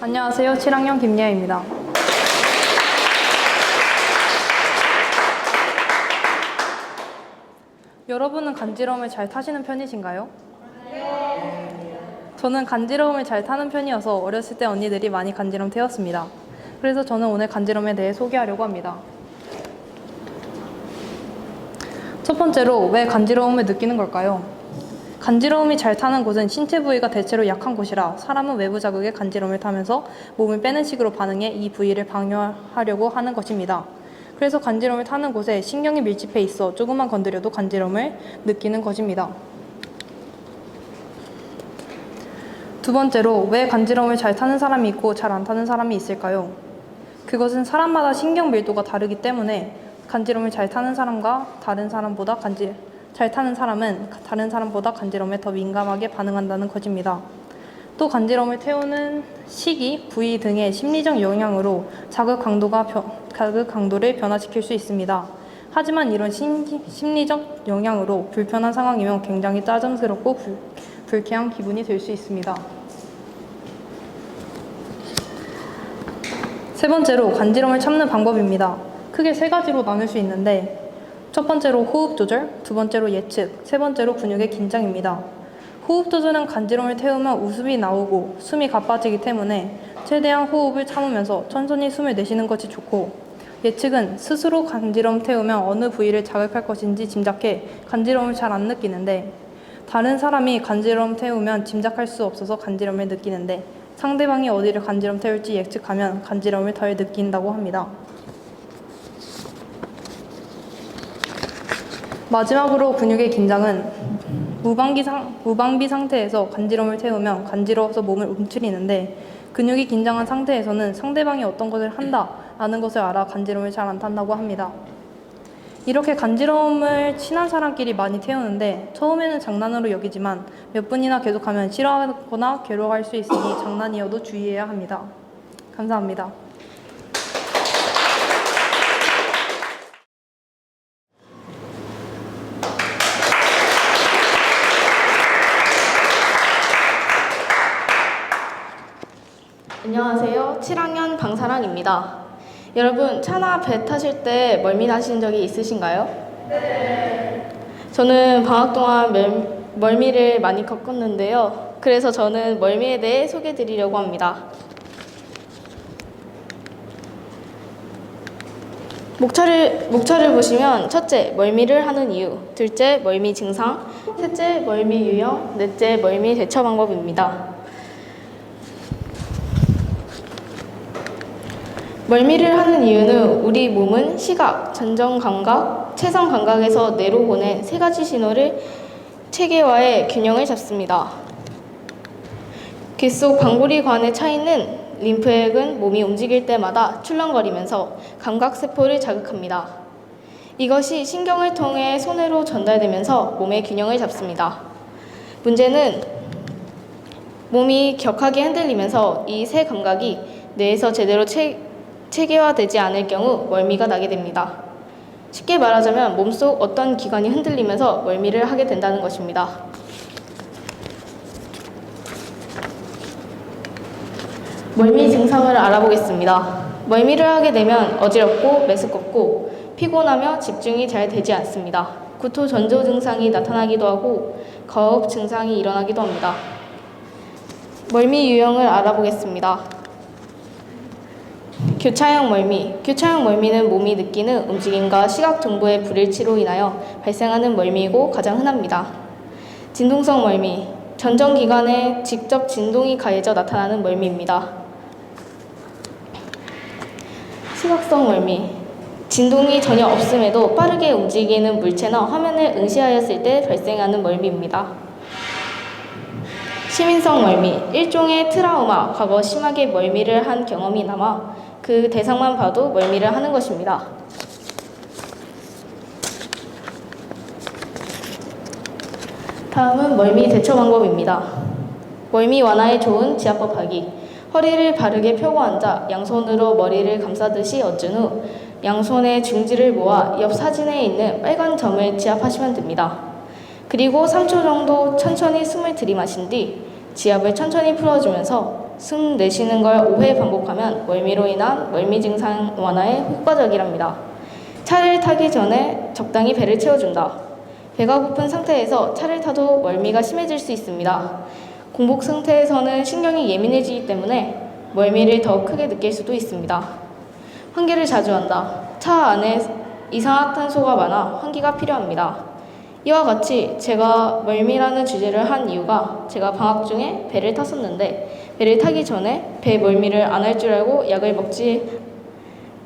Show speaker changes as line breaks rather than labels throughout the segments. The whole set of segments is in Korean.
안녕하세요. 7학년 김예아입니다. 여러분은 간지러움을 잘 타시는 편이신가요? 네. 저는 간지러움을 잘 타는 편이어서 어렸을 때 언니들이 많이 간지럼 태웠습니다. 그래서 저는 오늘 간지럼에 대해 소개하려고 합니다. 첫 번째로 왜 간지러움을 느끼는 걸까요? 간지러움이 잘 타는 곳은 신체 부위가 대체로 약한 곳이라 사람은 외부 자극에 간지럼을 타면서 몸을 빼는 식으로 반응해 이 부위를 방어하려고 하는 것입니다. 그래서 간지럼을 타는 곳에 신경이 밀집해 있어 조금만 건드려도 간지럼을 느끼는 것입니다. 두 번째로 왜 간지럼을 잘 타는 사람이 있고 잘 안 타는 사람이 있을까요? 그것은 사람마다 신경 밀도가 다르기 때문에 간지럼을 잘 타는 사람과 잘 타는 사람은 다른 사람보다 간지럼에 더 민감하게 반응한다는 것입니다. 또 간지럼을 태우는 시기, 부위 등의 심리적 영향으로 자극 강도를 변화시킬 수 있습니다. 하지만 이런 심리적 영향으로 불편한 상황이면 굉장히 짜증스럽고 불쾌한 기분이 들 수 있습니다. 세 번째로 간지럼을 참는 방법입니다. 크게 세 가지로 나눌 수 있는데 첫 번째로 호흡 조절, 두 번째로 예측, 세 번째로 근육의 긴장입니다. 호흡 조절은 간지럼을 태우면 웃음이 나오고 숨이 가빠지기 때문에 최대한 호흡을 참으면서 천천히 숨을 내쉬는 것이 좋고, 예측은 스스로 간지럼 태우면 어느 부위를 자극할 것인지 짐작해 간지럼을 잘 안 느끼는데, 다른 사람이 간지럼 태우면 짐작할 수 없어서 간지럼을 느끼는데 상대방이 어디를 간지럼 태울지 예측하면 간지럼을 덜 느낀다고 합니다. 마지막으로 근육의 긴장은 무방비 상태에서 간지럼을 태우면 간지러워서 몸을 움츠리는데, 근육이 긴장한 상태에서는 상대방이 어떤 것을 한다라는 것을 알아 간지럼을 잘 안 탄다고 합니다. 이렇게 간지럼을 친한 사람끼리 많이 태우는데 처음에는 장난으로 여기지만 몇 분이나 계속하면 싫어하거나 괴로워할 수 있으니 장난이어도 주의해야 합니다. 감사합니다.
안녕하세요. 7학년 방사랑입니다. 여러분, 차나 배 타실 때 멀미 나신 적이 있으신가요? 네. 저는 방학 동안 멀미를 많이 겪었는데요. 그래서 저는 멀미에 대해 소개해 드리려고 합니다. 목차를 보시면 첫째, 멀미를 하는 이유, 둘째, 멀미 증상, 셋째, 멀미 유형, 넷째, 멀미 대처 방법입니다. 멀미를 하는 이유는 우리 몸은 시각, 전정 감각, 체성 감각에서 뇌로 보낸 세 가지 신호를 체계화해 균형을 잡습니다. 귓속 방구리관에 차 있는 림프액은 몸이 움직일 때마다 출렁거리면서 감각세포를 자극합니다. 이것이 신경을 통해 손으로 전달되면서 몸의 균형을 잡습니다. 문제는 몸이 격하게 흔들리면서 이 세 감각이 뇌에서 제대로 체계화되지 않을 경우 멀미가 나게 됩니다. 쉽게 말하자면 몸속 어떤 기관이 흔들리면서 멀미를 하게 된다는 것입니다. 멀미 증상을 알아보겠습니다. 멀미를 하게 되면 어지럽고 메스껍고 피곤하며 집중이 잘 되지 않습니다. 구토 전조 증상이 나타나기도 하고 거흡 증상이 일어나기도 합니다. 멀미 유형을 알아보겠습니다. 교차형 멀미. 교차형 멀미는 몸이 느끼는 움직임과 시각 동부의 불일치로 인하여 발생하는 멀미이고 가장 흔합니다. 진동성 멀미. 전정기관에 직접 진동이 가해져 나타나는 멀미입니다. 시각성 멀미. 진동이 전혀 없음에도 빠르게 움직이는 물체나 화면을 응시하였을 때 발생하는 멀미입니다. 시민성 멀미. 일종의 트라우마, 과거 심하게 멀미를 한 경험이 남아 그 대상만 봐도 멀미를 하는 것입니다. 다음은 멀미 대처 방법입니다. 멀미 완화에 좋은 지압법 하기. 허리를 바르게 펴고 앉아 양손으로 머리를 감싸듯이 얹은 후 양손의 중지를 모아 옆 사진에 있는 빨간 점을 지압하시면 됩니다. 그리고 3초 정도 천천히 숨을 들이마신 뒤 지압을 천천히 풀어주면서 숨 내쉬는 걸 5회 반복하면 멀미로 인한 멀미 증상 완화에 효과적이랍니다. 차를 타기 전에 적당히 배를 채워준다. 배가 고픈 상태에서 차를 타도 멀미가 심해질 수 있습니다. 공복 상태에서는 신경이 예민해지기 때문에 멀미를 더 크게 느낄 수도 있습니다. 환기를 자주 한다. 차 안에 이산화탄소가 많아 환기가 필요합니다. 이와 같이 제가 멀미라는 주제를 한 이유가 제가 방학 중에 배를 탔었는데 배를 타기 전에 배 멀미를 안 할 줄 알고 약을 먹지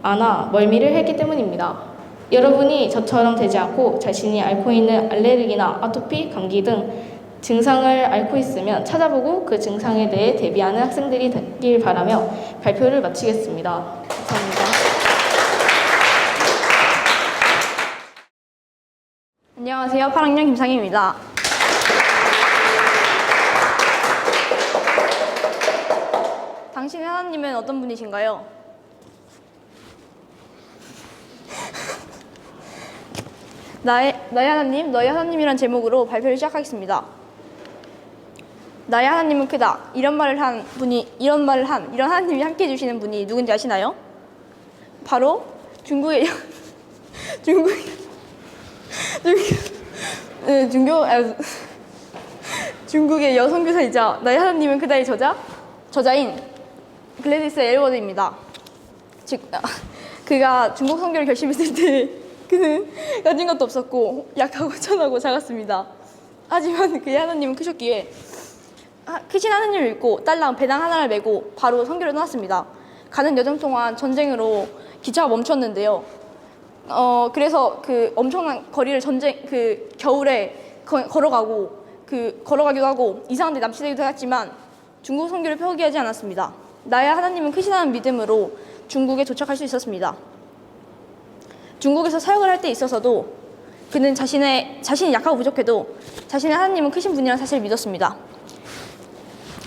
않아 멀미를 했기 때문입니다. 여러분이 저처럼 되지 않고 자신이 앓고 있는 알레르기나 아토피, 감기 등 증상을 앓고 있으면 찾아보고 그 증상에 대해 대비하는 학생들이 되길 바라며 발표를 마치겠습니다. 감사합니다.
안녕하세요. 8학년 김상희입니다. 당신의 하나님은 어떤 분이신가요? 나의 하나님, 너의 하나님이란 제목으로 발표를 시작하겠습니다. 나의 하나님은 크다. 이런 하나님이 함께 해주시는 분이 누군지 아시나요? 바로 중국의 중국의 여성 교사이자 나의 하나님은 그다의 저자인 글래디스 엘워드입니다. 즉, 그가 중국 선교를 결심했을 때 그는 가진 것도 없었고 약하고 천하고 작았습니다. 하지만 그의 하나님은 크셨기에 크신 하나님을 믿고 딸랑 배낭 하나를 메고 바로 선교를 떠났습니다. 가는 여정 동안 전쟁으로 기차가 멈췄는데요. 그래서 그 엄청난 거리를 겨울에 걸어가기도 하고 이상한 데 납치되기도 했지만 중국 선교를 포기하지 않았습니다. 나의 하나님은 크시다는 믿음으로 중국에 도착할 수 있었습니다. 중국에서 사역을 할 때 있어서도 그는 자신이 약하고 부족해도 자신의 하나님은 크신 분이라는 사실을 믿었습니다.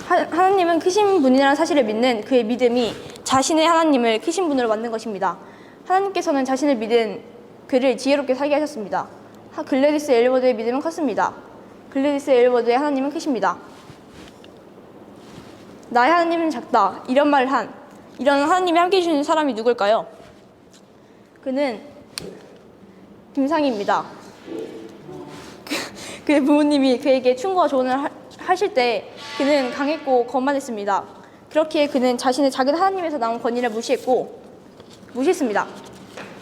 하나님은 크신 분이라는 사실을 믿는 그의 믿음이 자신의 하나님을 크신 분으로 만든 것입니다. 하나님께서는 자신을 믿은 그를 지혜롭게 살게 하셨습니다. 글래디스 엘워드의 믿음은 컸습니다. 글래디스 엘워드의 하나님은 크십니다. 나의 하나님은 작다. 이런 하나님이 함께 해주시는 사람이 누굴까요? 그는 김상희입니다. 그의 부모님이 그에게 충고와 조언을 하실 때 그는 강했고 거만했습니다. 그렇기에 그는 자신의 작은 하나님에서 나온 권위를 무시했습니다.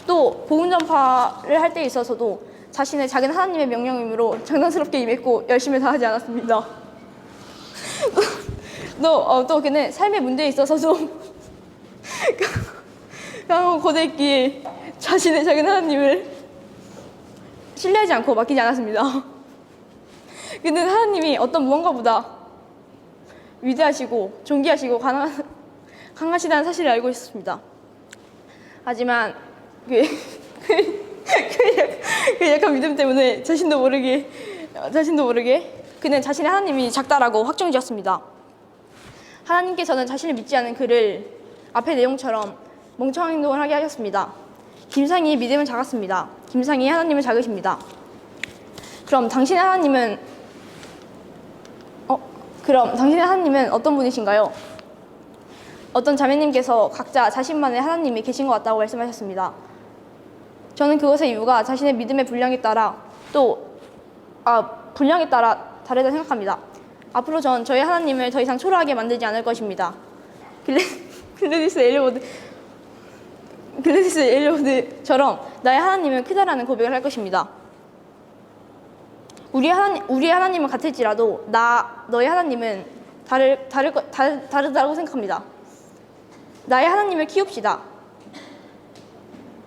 또 복음 전파를 할 때 있어서도 자신의 작은 하나님의 명령이므로 장난스럽게 임했고 열심히 다하지 않았습니다. 또 그는 삶의 문제에 있어서도 강하고 고대했기에 자신의 작은 하나님을 신뢰하지 않고 맡기지 않았습니다. 그는 하나님이 어떤 무언가보다 위대하시고 존귀하시고 강하시다는 사실을 알고 있었습니다. 하지만 그 약한 믿음 때문에 자신도 모르게 그는 자신의 하나님이 작다라고 확정지었습니다. 하나님께서는 자신을 믿지 않은 그를 앞의 내용처럼 멍청한 행동을 하게 하셨습니다. 김상희의 믿음은 작았습니다. 김상희의 하나님은 작으십니다. 그럼 당신의 하나님은 어떤 분이신가요? 어떤 자매님께서 각자 자신만의 하나님이 계신 것 같다고 말씀하셨습니다. 저는 그것의 이유가 자신의 믿음의 분량에 따라 다르다 생각합니다. 앞으로 전 저희 하나님을 더 이상 초라하게 만들지 않을 것입니다. 글래디스 엘리오드처럼 나의 하나님은 크다라는 고백을 할 것입니다. 우리의 하나님은 같을지라도 너의 하나님은 다르다고 생각합니다. 나의 하나님을 키웁시다.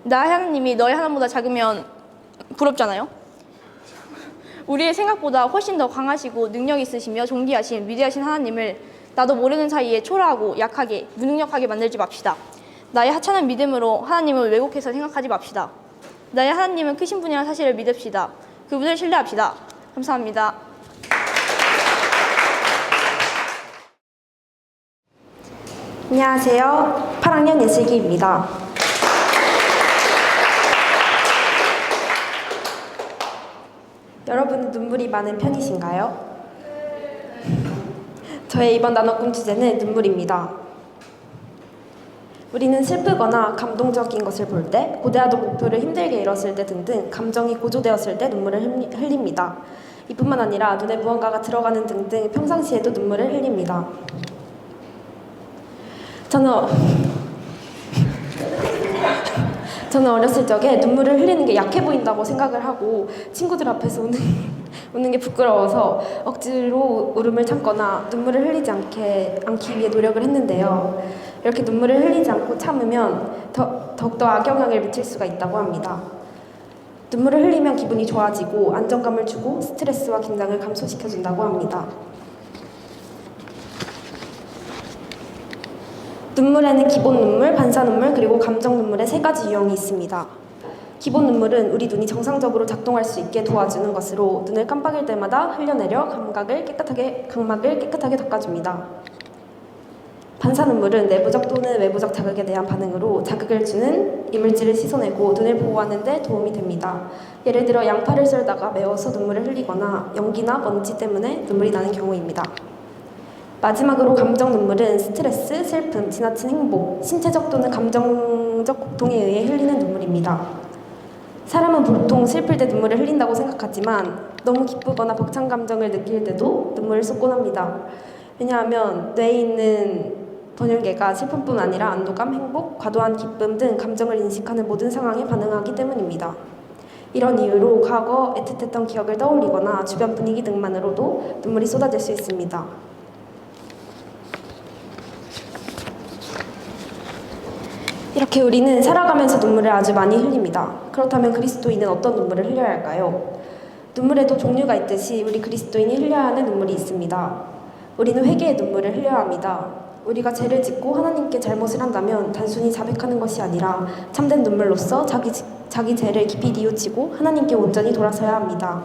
나의 하나님이 너의 하나님보다 작으면 부럽잖아요. 우리의 생각보다 훨씬 더 강하시고 능력 있으시며 존귀하신 위대하신 하나님을 나도 모르는 사이에 초라하고 약하게 무능력하게 만들지 맙시다. 나의 하찮은 믿음으로 하나님을 왜곡해서 생각하지 맙시다. 나의 하나님은 크신 분이라는 사실을 믿읍시다. 그분을 신뢰합시다. 감사합니다.
안녕하세요. 8학년 예슬기입니다. 여러분 눈물이 많은 편이신가요? 저의 이번 나눠꿈 주제는 눈물입니다. 우리는 슬프거나 감동적인 것을 볼 때, 고대하던 목표를 힘들게 이뤘을 때 등등 감정이 고조되었을 때 눈물을 흘립니다. 이뿐만 아니라 눈에 무언가가 들어가는 등등 평상시에도 눈물을 흘립니다. 저는 어렸을 적에 눈물을 흘리는 게 약해 보인다고 생각을 하고 친구들 앞에서 웃는 게 부끄러워서 억지로 울음을 참거나 눈물을 흘리지 않기 위해 노력을 했는데요. 이렇게 눈물을 흘리지 않고 참으면 더욱더 악영향을 미칠 수가 있다고 합니다. 눈물을 흘리면 기분이 좋아지고 안정감을 주고 스트레스와 긴장을 감소시켜준다고 합니다. 눈물에는 기본 눈물, 반사 눈물, 그리고 감정 눈물의 세 가지 유형이 있습니다. 기본 눈물은 우리 눈이 정상적으로 작동할 수 있게 도와주는 것으로 눈을 깜빡일 때마다 흘려내려 각막을 깨끗하게 닦아줍니다. 반사 눈물은 내부적 또는 외부적 자극에 대한 반응으로 자극을 주는 이물질을 씻어내고 눈을 보호하는 데 도움이 됩니다. 예를 들어 양파를 썰다가 매워서 눈물을 흘리거나 연기나 먼지 때문에 눈물이 나는 경우입니다. 마지막으로 감정 눈물은 스트레스, 슬픔, 지나친 행복, 신체적 또는 감정적 고통에 의해 흘리는 눈물입니다. 사람은 보통 슬플 때 눈물을 흘린다고 생각하지만 너무 기쁘거나 벅찬 감정을 느낄 때도 눈물을 쏟곤 합니다. 왜냐하면 뇌에 있는 번율계가 슬픔뿐 아니라 안도감, 행복, 과도한 기쁨 등 감정을 인식하는 모든 상황에 반응하기 때문입니다. 이런 이유로 과거 애틋했던 기억을 떠올리거나 주변 분위기 등만으로도 눈물이 쏟아질 수 있습니다. 이렇게 우리는 살아가면서 눈물을 아주 많이 흘립니다. 그렇다면 그리스도인은 어떤 눈물을 흘려야 할까요? 눈물에도 종류가 있듯이 우리 그리스도인이 흘려야 하는 눈물이 있습니다. 우리는 회개의 눈물을 흘려야 합니다. 우리가 죄를 짓고 하나님께 잘못을 한다면 단순히 자백하는 것이 아니라 참된 눈물로써 자기 죄를 깊이 뉘우치고 하나님께 온전히 돌아서야 합니다.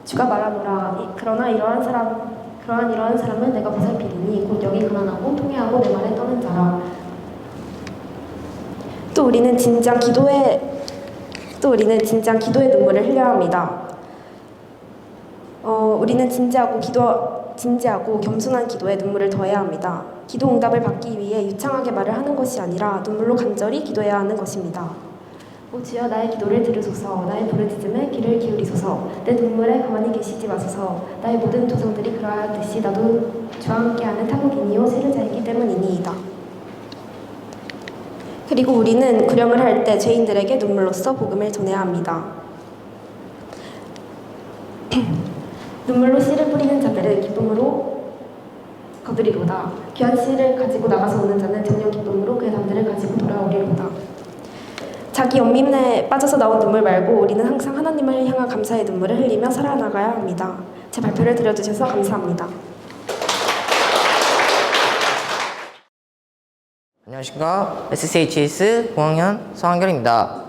주가 말하노라. 그러나 이러한 사람은 내가 보살피리니 곧 영이 가난하고 통회하고 내 말에 떠는 자라. 또 우리는 진짜 기도의 눈물을 흘려야 합니다. 우리는 진지하고 겸손한 기도에 눈물을 더해야 합니다. 기도 응답을 받기 위해 유창하게 말을 하는 것이 아니라 눈물로 간절히 기도해야 하는 것입니다. 오 주여 나의 기도를 들으소서. 나의 부르짖음에 귀를 기울이소서. 내 눈물에 가만히 계시지 마소서. 나의 모든 조상들이 그러하였듯이 나도 주와 함께하는 타국이니요 세르자이기 때문이니이다. 그리고 우리는 구령을 할 때 죄인들에게 눈물로써 복음을 전해야 합니다. 눈물로 씨를 뿌리는 자들은 기쁨으로 거두리로다. 귀한 씨를 가지고 나가서 오는 자는 정녕 기쁨으로 그의 담들을 가지고 돌아오리로다. 자기 연민에 빠져서 나온 눈물 말고 우리는 항상 하나님을 향한 감사의 눈물을 흘리며 살아나가야 합니다. 제 발표를 들어주셔서 감사합니다.
안녕하십니까. SCHS 공학년 서한결입니다.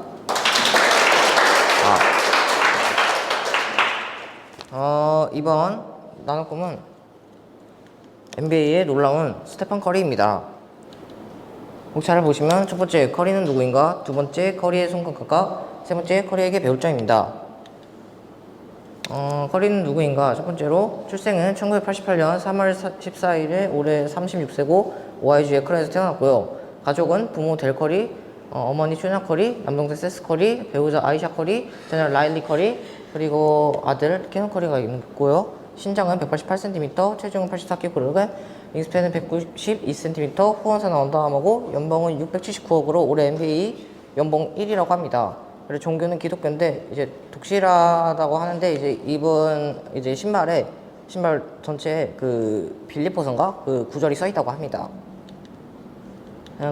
이번 나눔꿈은 NBA의 놀라운 스테판 커리입니다. 혹시 잘 보시면 첫 번째 커리는 누구인가, 두 번째 커리의 손가락과 세 번째 커리에게 배울 점입니다. 커리는 누구인가? 첫 번째로 출생은 1988년 3월 14일에 올해 36세고 오하이주의 크런에서 태어났고요. 가족은 부모 델 커리, 어머니 쇼나 커리, 남동생 세스 커리, 배우자 아이샤 커리, 자녀 라일리 커리, 그리고 아들 케넌 커리가 있고요. 신장은 188cm, 체중은 84kg, 윙스팬은 192cm, 후원사는 언더아머고 연봉은 679억으로 올해 NBA 연봉 1위라고 합니다. 그리고 종교는 기독교인데 이제 독실하다고 하는데 이제 신발 전체에 그 빌리포선가 그 구절이 써 있다고 합니다.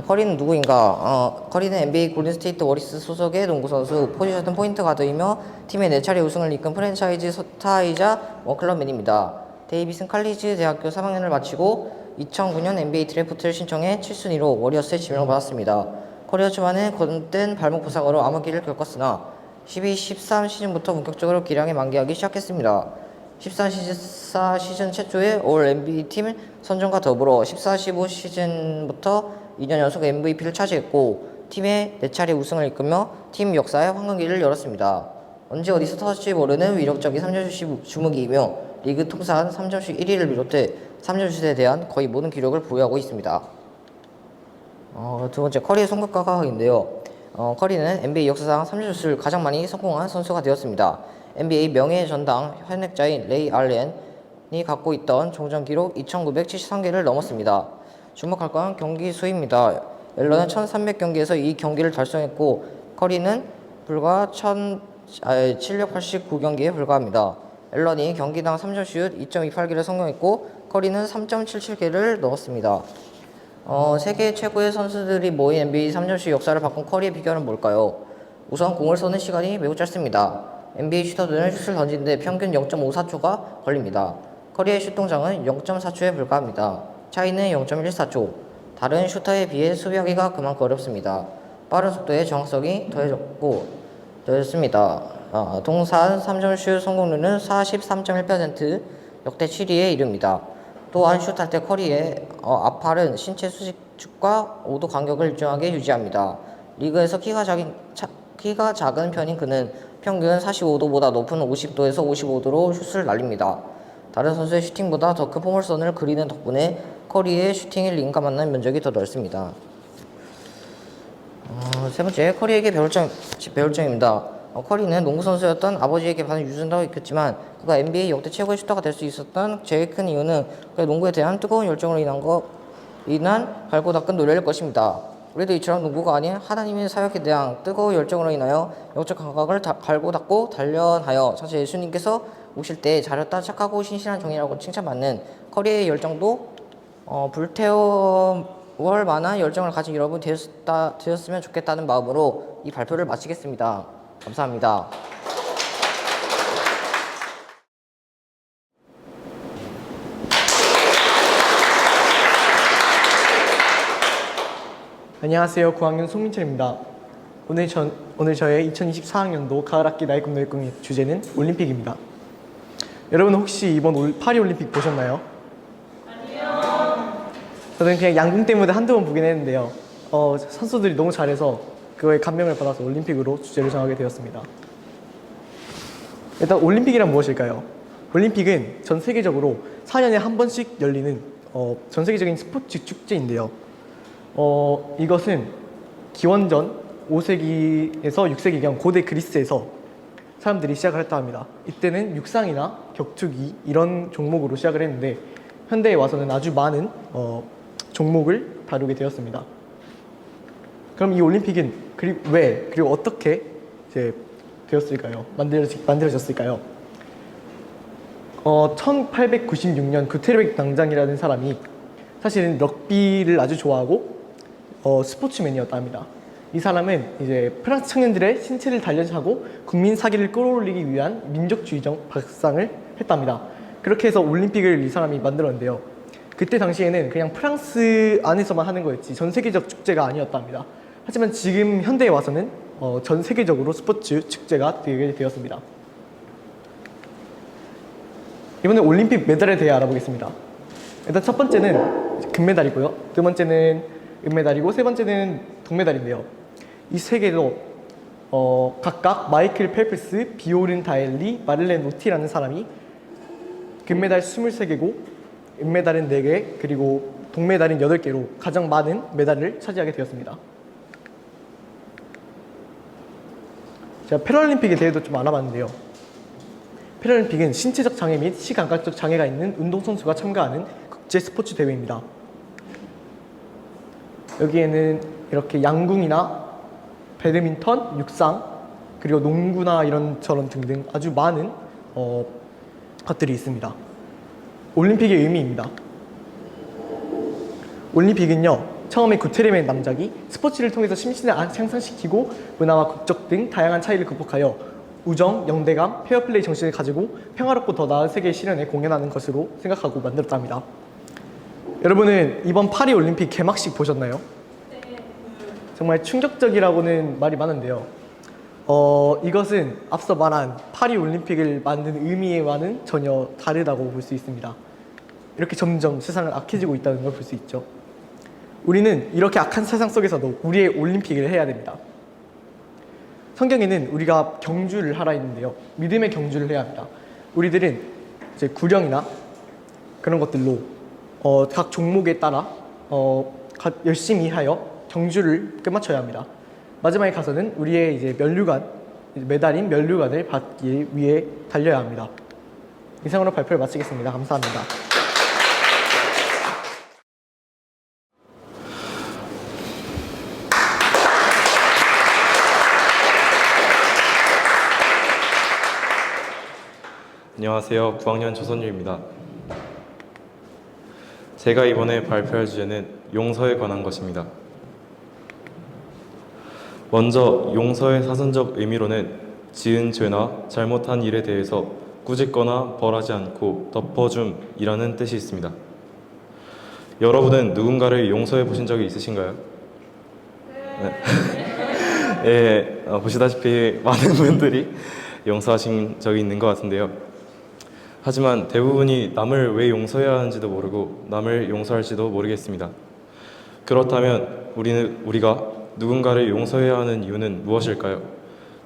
커리는 누구인가? 커리는 NBA 골든스테이트 워리스 소속의 농구 선수, 포지션은 포인트 가드이며 팀의 4차례 우승을 이끈 프랜차이즈 스타이자 원클럽맨입니다. 데이비슨 칼리지 대학교 3학년을 마치고 2009년 NBA 드래프트를 신청해 7순위로 워리어스에 지명을 받았습니다. 커리어 초반에 거듭된 발목 부상으로 암흑기를 겪었으나 12-13 시즌부터 본격적으로 기량에 만개하기 시작했습니다. 14 시즌 최초의 올 NBA 팀 선정과 더불어 14-15 시즌부터 2년 연속 MVP를 차지했고 팀의 4차례 우승을 이끌며 팀 역사의 황금기를 열었습니다. 언제 어디서 터질지 모르는 위력적인 3점슛 주무기이며 리그 통산 3점슛 1위를 비롯해 3점슛에 대한 거의 모든 기록을 보유하고 있습니다. 두 번째, 커리의 성격과 과학인데요. 커리는 NBA 역사상 3점슛을 가장 많이 성공한 선수가 되었습니다. NBA 명예의 전당 현역자인 레이 알렌이 갖고 있던 종전 기록 2,973개를 넘었습니다. 주목할 건 경기 수입니다. 앨런은 1,300경기에서 이 경기를 달성했고 커리는 불과 789경기에 불과합니다. 앨런이 경기당 3점슛 2.28개를 성공했고 커리는 3.77개를 넣었습니다. 세계 최고의 선수들이 모인 NBA 3점슛 역사를 바꾼 커리의 비결은 뭘까요? 우선 공을 쏘는 시간이 매우 짧습니다. NBA 슈터들은 슛을 던지는데 평균 0.54초가 걸립니다. 커리의 슛 동작은 0.4초에 불과합니다. 차이는 0.14초. 다른 슈터에 비해 수비하기가 그만큼 어렵습니다. 빠른 속도에 정확성이 더해졌습니다. 통산 3점슛 성공률은 43.1%, 역대 7위에 이릅니다. 또한 슛할 때 커리의 앞팔은 신체 수직축과 5도 간격을 일정하게 유지합니다. 리그에서 키가 작은 편인 그는 평균 45도보다 높은 50도에서 55도로 슛을 날립니다. 다른 선수의 슈팅보다 더 큰 포물선을 그리는 덕분에 커리의 슈팅이 링과 만나는 면적이 더 넓습니다. 세 번째, 커리에게 배울 점입니다. 커리는 농구 선수였던 아버지에게 받은 유전자가 있겠지만 그가 NBA 역대 최고의 슈터가 될 수 있었던 제일 큰 이유는 그의 농구에 대한 뜨거운 열정으로 인한 갈고 닦은 노래일 것입니다. 우리도 이처럼 농구가 아닌 하나님의 사역에 대한 뜨거운 열정으로 인하여 영적 감각을 갈고 닦고 단련하여 사실 예수님께서 오실 때 잘했다 착하고 신실한 종이라고 칭찬받는 커리의 열정도 불태울 만한 열정을 가진 여러분 되었으면 좋겠다는 마음으로 이 발표를 마치겠습니다. 감사합니다.
안녕하세요. 9학년 송민철입니다. 오늘 저의 2024학년도 가을학기 나의 꿈 너의 꿈의 주제는 올림픽입니다. 여러분 혹시 이번 파리올림픽 보셨나요? 아니요. 저는 그냥 양궁 때문에 한두 번 보긴 했는데요. 선수들이 너무 잘해서 그거에 감명을 받아서 올림픽으로 주제를 정하게 되었습니다. 일단 올림픽이란 무엇일까요? 올림픽은 전 세계적으로 4년에 한 번씩 열리는 전 세계적인 스포츠 축제인데요. 이것은 기원전 5세기에서 6세기경 고대 그리스에서 사람들이 시작을 했다 합니다. 이때는 육상이나 격투기 이런 종목으로 시작을 했는데 현대에 와서는 아주 많은 종목을 다루게 되었습니다. 그럼 이 올림픽은 그리고 어떻게 이제 되었을까요? 만들어졌을까요? 1896년 구테르베크 당장이라는 사람이 사실은 럭비를 아주 좋아하고 스포츠맨이었다 합니다. 이 사람은 이제 프랑스 청년들의 신체를 단련하고 국민 사기를 끌어올리기 위한 민족주의적 발상을 했답니다. 그렇게 해서 올림픽을 이 사람이 만들었는데요. 그때 당시에는 그냥 프랑스 안에서만 하는 거였지 전 세계적 축제가 아니었답니다. 하지만 지금 현대에 와서는 전 세계적으로 스포츠 축제가 되게 되었습니다. 이번에 올림픽 메달에 대해 알아보겠습니다. 일단 첫 번째는 금메달이고요. 두 번째는 은메달이고 세 번째는 동메달인데요. 이 세 개도 각각 마이클 펠프스, 비오른 다엘리, 마를렌 노티라는 사람이 금메달 23개고 은메달은 4개 그리고 동메달은 8개로 가장 많은 메달을 차지하게 되었습니다. 제가 패럴림픽에 대해도 좀 알아봤는데요. 패럴림픽은 신체적 장애 및 시감각적 장애가 있는 운동선수가 참가하는 국제 스포츠 대회입니다. 여기에는 이렇게 양궁이나 배드민턴, 육상, 그리고 농구나 이런처럼 등등 아주 많은 것들이 있습니다. 올림픽의 의미입니다. 올림픽은요, 처음에 구테레멘 남작이 스포츠를 통해서 심신을 향상시키고 문화와 국적 등 다양한 차이를 극복하여 우정, 영대감, 페어플레이 정신을 가지고 평화롭고 더 나은 세계 실현에 공연하는 것으로 생각하고 만들었답니다. 여러분은 이번 파리 올림픽 개막식 보셨나요? 네. 정말 충격적이라고는 말이 많은데요. 이것은 앞서 말한 파리 올림픽을 만든 의미와는 전혀 다르다고 볼 수 있습니다. 이렇게 점점 세상은 악해지고 있다는 걸 볼 수 있죠. 우리는 이렇게 악한 세상 속에서도 우리의 올림픽을 해야 됩니다. 성경에는 우리가 경주를 하라 했는데요. 믿음의 경주를 해야 합니다. 우리들은 이제 구령이나 그런 것들로 각 종목에 따라 열심히 하여 경주를 끝마쳐야 합니다. 마지막에 가서는 우리의 이제 메달인 면류관을 받기 위해 달려야 합니다. 이상으로 발표를 마치겠습니다. 감사합니다.
안녕하세요. 9학년 조선유입니다. 제가 이번에 발표할 주제는 용서에 관한 것입니다. 먼저 용서의 사전적 의미로는 지은 죄나 잘못한 일에 대해서 꾸짖거나 벌하지 않고 덮어줌이라는 뜻이 있습니다. 여러분은 누군가를 용서해 보신 적이 있으신가요? 네. 예, 보시다시피 많은 분들이 용서하신 적이 있는 것 같은데요. 하지만 대부분이 남을 왜 용서해야 하는지도 모르고 남을 용서할지도 모르겠습니다. 그렇다면 우리가 누군가를 용서해야 하는 이유는 무엇일까요?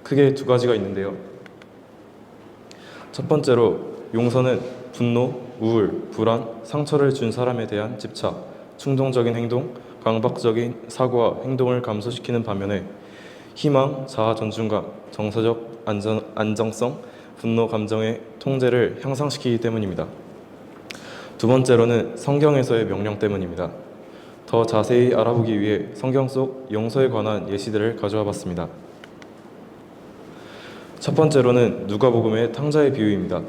크게 두 가지가 있는데요. 첫 번째로 용서는 분노, 우울, 불안, 상처를 준 사람에 대한 집착, 충동적인 행동, 강박적인 사고와 행동을 감소시키는 반면에 희망, 자아 존중감, 정서적 안정성, 분노 감정의 통제를 향상시키기 때문입니다. 두 번째로는 성경에서의 명령 때문입니다. 더 자세히 알아보기 위해 성경 속 용서에 관한 예시들을 가져와 봤습니다. 첫 번째로는 누가복음의 탕자의 비유입니다.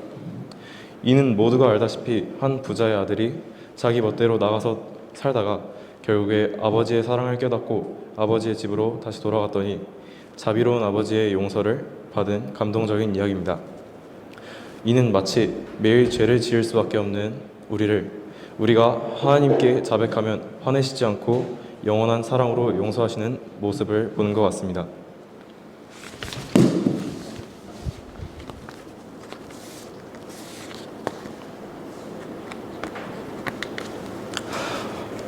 이는 모두가 알다시피 한 부자의 아들이 자기 멋대로 나가서 살다가 결국에 아버지의 사랑을 깨닫고 아버지의 집으로 다시 돌아갔더니 자비로운 아버지의 용서를 받은 감동적인 이야기입니다. 이는 마치 매일 죄를 지을 수밖에 없는 우리가 하나님께 자백하면 화내시지 않고 영원한 사랑으로 용서하시는 모습을 보는 것 같습니다.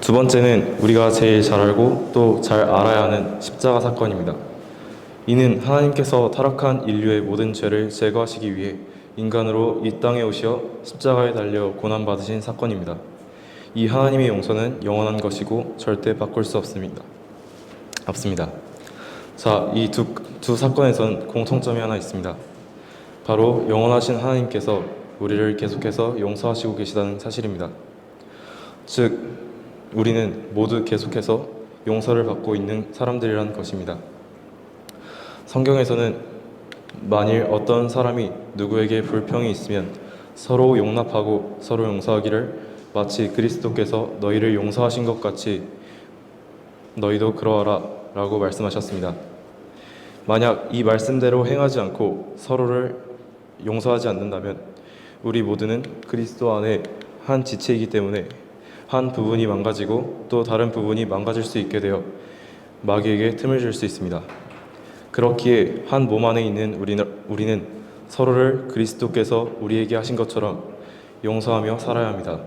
두 번째는 우리가 제일 잘 알고 또 잘 알아야 하는 십자가 사건입니다. 이는 하나님께서 타락한 인류의 모든 죄를 제거하시기 위해 인간으로 이 땅에 오시어 십자가에 달려 고난받으신 사건입니다. 이 하나님의 용서는 영원한 것이고 절대 바꿀 수 없습니다. 자, 이 두 사건에선 공통점이 하나 있습니다. 바로 영원하신 하나님께서 우리를 계속해서 용서하시고 계시다는 사실입니다. 즉, 우리는 모두 계속해서 용서를 받고 있는 사람들이라는 것입니다. 성경에서는 만일 어떤 사람이 누구에게 불평이 있으면 서로 용납하고 서로 용서하기를 마치 그리스도께서 너희를 용서하신 것 같이 너희도 그러하라 라고 말씀하셨습니다. 만약 이 말씀대로 행하지 않고 서로를 용서하지 않는다면 우리 모두는 그리스도 안에 한 지체이기 때문에 한 부분이 망가지고 또 다른 부분이 망가질 수 있게 되어 마귀에게 틈을 줄 수 있습니다. 그렇기에 한 몸 안에 있는 우리는 서로를 그리스도께서 우리에게 하신 것처럼 용서하며 살아야 합니다.